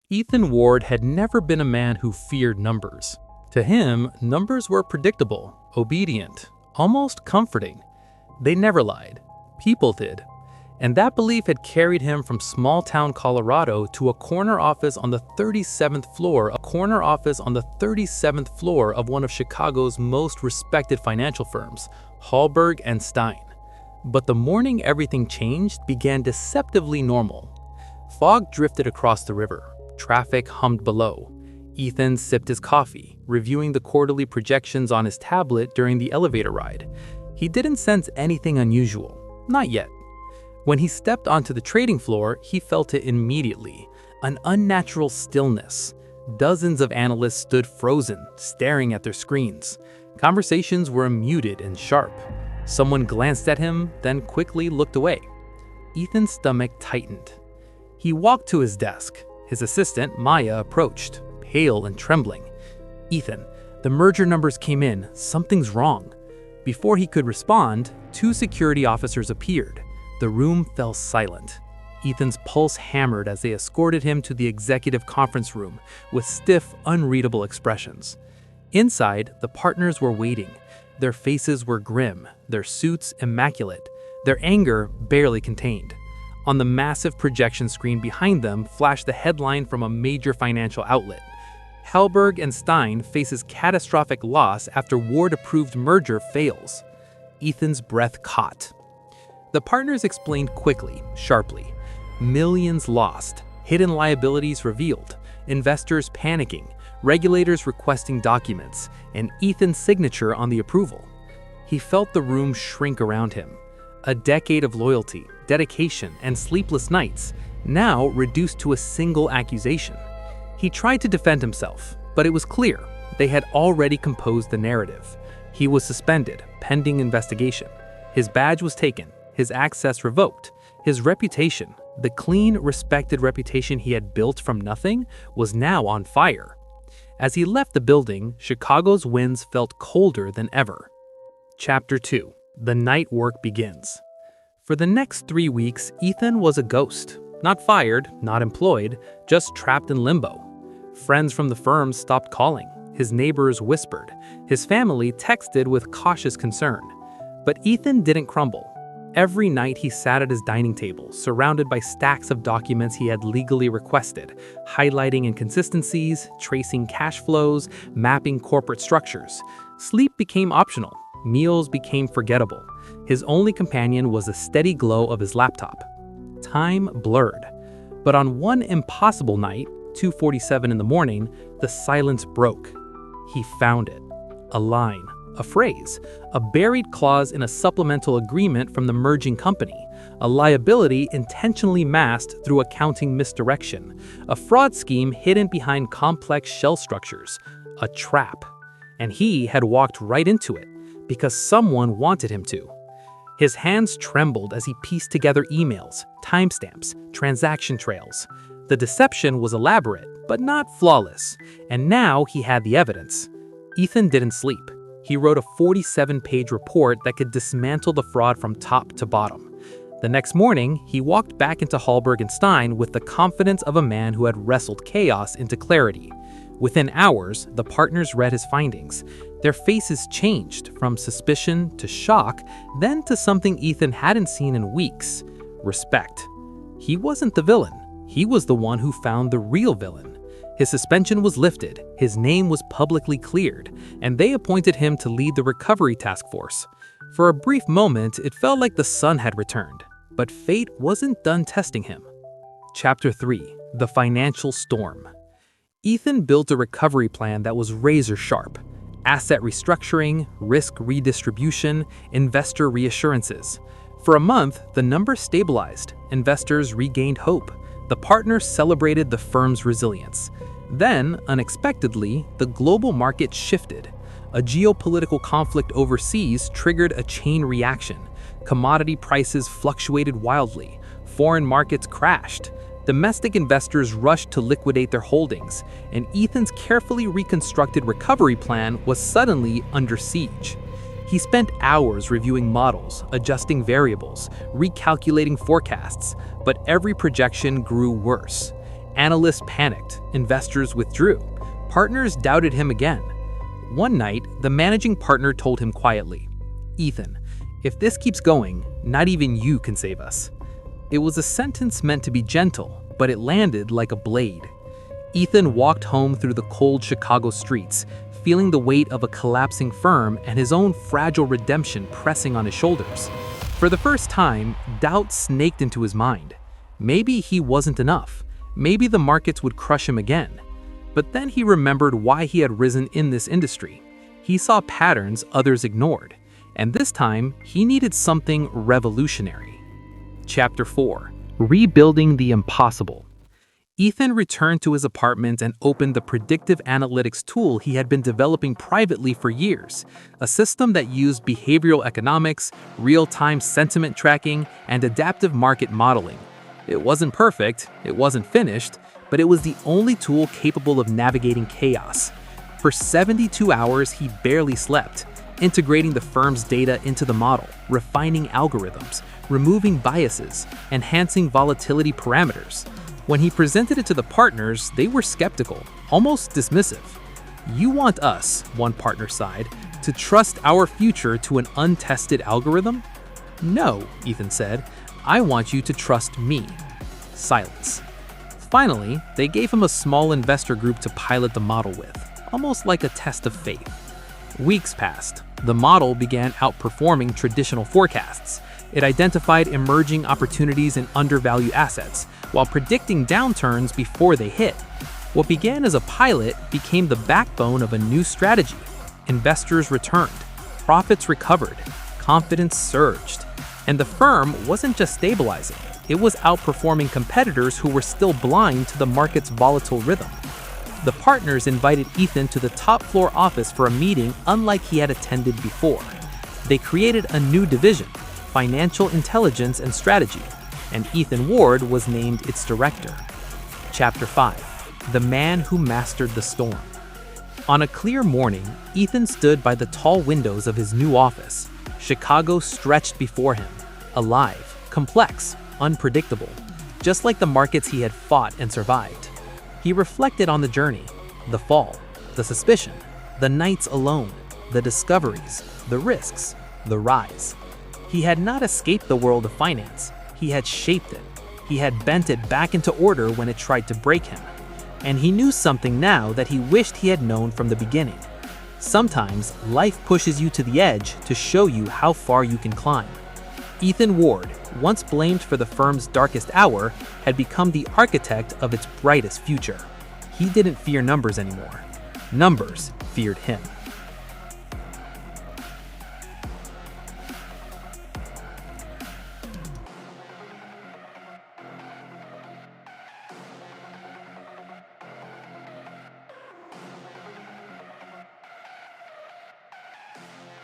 Ethan Ward had never been a man who feared numbers. To him, numbers were predictable, obedient, almost comforting. They never lied. People did. And that belief had carried him from small-town Colorado to a corner office on the 37th floor of one of Chicago's most respected financial firms, Hallberg and Stein. But the morning everything changed began deceptively normal. Fog drifted across the river. Traffic hummed below. Ethan sipped his coffee, reviewing the quarterly projections on his tablet during the elevator ride. He didn't sense anything unusual. Not yet. When he stepped onto the trading floor, he felt it immediately. An unnatural stillness. Dozens of analysts stood frozen, staring at their screens. Conversations were muted and sharp. Someone glanced at him, then quickly looked away. Ethan's stomach tightened. He walked to his desk. His assistant, Maya, approached, pale and trembling. "Ethan, the merger numbers came in. Something's wrong." Before he could respond, two security officers appeared. The room fell silent. Ethan's pulse hammered as they escorted him to the executive conference room with stiff, unreadable expressions. Inside, the partners were waiting. Their faces were grim, their suits immaculate, their anger barely contained. On the massive projection screen behind them flashed the headline from a major financial outlet. Hallberg and Stein faces catastrophic loss after Ward-approved merger fails. Ethan's breath caught. The partners explained quickly, sharply. Millions lost, hidden liabilities revealed, investors panicking, regulators requesting documents, and Ethan's signature on the approval. He felt the room shrink around him. A decade of loyalty, dedication, and sleepless nights, now reduced to a single accusation. He tried to defend himself, but it was clear they had already composed the narrative. He was suspended, pending investigation. His badge was taken, his access revoked. His reputation, the clean, respected reputation he had built from nothing, was now on fire. As he left the building, Chicago's winds felt colder than ever. Chapter 2. The night work begins. For the next 3 weeks, Ethan was a ghost. Not fired, not employed, just trapped in limbo. Friends from the firm stopped calling. His neighbors whispered. His family texted with cautious concern. But Ethan didn't crumble. Every night he sat at his dining table, surrounded by stacks of documents he had legally requested, highlighting inconsistencies, tracing cash flows, mapping corporate structures. Sleep became optional. Meals became forgettable. His only companion was the steady glow of his laptop. Time blurred. But on one impossible night, 2:47 in the morning, the silence broke. He found it. A line. A phrase, a buried clause in a supplemental agreement from the merging company, a liability intentionally masked through accounting misdirection, a fraud scheme hidden behind complex shell structures, a trap. And he had walked right into it, because someone wanted him to. His hands trembled as he pieced together emails, timestamps, transaction trails. The deception was elaborate, but not flawless, and now he had the evidence. Ethan didn't sleep. He wrote a 47-page report that could dismantle the fraud from top to bottom. The next morning, he walked back into Hallberg and Stein with the confidence of a man who had wrestled chaos into clarity. Within hours, the partners read his findings. Their faces changed from suspicion to shock, then to something Ethan hadn't seen in weeks: respect. He wasn't the villain. He was the one who found the real villain. His suspension was lifted, his name was publicly cleared, and they appointed him to lead the recovery task force. For a brief moment, it felt like the sun had returned, but fate wasn't done testing him. Chapter 3. The Financial Storm. Ethan built a recovery plan that was razor-sharp. Asset restructuring, risk redistribution, investor reassurances. For a month, the numbers stabilized, investors regained hope. The partners celebrated the firm's resilience. Then, unexpectedly, the global market shifted. A geopolitical conflict overseas triggered a chain reaction. Commodity prices fluctuated wildly. Foreign markets crashed. Domestic investors rushed to liquidate their holdings, and Ethan's carefully reconstructed recovery plan was suddenly under siege. He spent hours reviewing models, adjusting variables, recalculating forecasts, but every projection grew worse. Analysts panicked, investors withdrew, partners doubted him again. One night, the managing partner told him quietly, "Ethan, if this keeps going, not even you can save us." It was a sentence meant to be gentle, but it landed like a blade. Ethan walked home through the cold Chicago streets, feeling the weight of a collapsing firm and his own fragile redemption pressing on his shoulders. For the first time, doubt snaked into his mind. Maybe he wasn't enough. Maybe the markets would crush him again. But then he remembered why he had risen in this industry. He saw patterns others ignored, and this time he needed something revolutionary. Chapter 4: Rebuilding the Impossible. Ethan returned to his apartment and opened the predictive analytics tool he had been developing privately for years, a system that used behavioral economics, real-time sentiment tracking, and adaptive market modeling. It wasn't perfect, it wasn't finished, but it was the only tool capable of navigating chaos. For 72 hours, he barely slept, integrating the firm's data into the model, refining algorithms, removing biases, enhancing volatility parameters. When he presented it to the partners, they were skeptical, almost dismissive. "You want us," one partner sighed, "to trust our future to an untested algorithm?" "No," Ethan said, "I want you to trust me." Silence. Finally, they gave him a small investor group to pilot the model with, almost like a test of faith. Weeks passed. The model began outperforming traditional forecasts. It identified emerging opportunities in undervalued assets, while predicting downturns before they hit. What began as a pilot became the backbone of a new strategy. Investors returned, profits recovered, confidence surged, and the firm wasn't just stabilizing, it was outperforming competitors who were still blind to the market's volatile rhythm. The partners invited Ethan to the top floor office for a meeting unlike he had attended before. They created a new division, Financial Intelligence and Strategy, and Ethan Ward was named its director. Chapter 5: The Man Who Mastered the Storm. On a clear morning, Ethan stood by the tall windows of his new office. Chicago stretched before him, alive, complex, unpredictable, just like the markets he had fought and survived. He reflected on the journey, the fall, the suspicion, the nights alone, the discoveries, the risks, the rise. He had not escaped the world of finance. He had shaped it. He had bent it back into order when it tried to break him. And he knew something now that he wished he had known from the beginning. Sometimes, life pushes you to the edge to show you how far you can climb. Ethan Ward, once blamed for the firm's darkest hour, had become the architect of its brightest future. He didn't fear numbers anymore. Numbers feared him.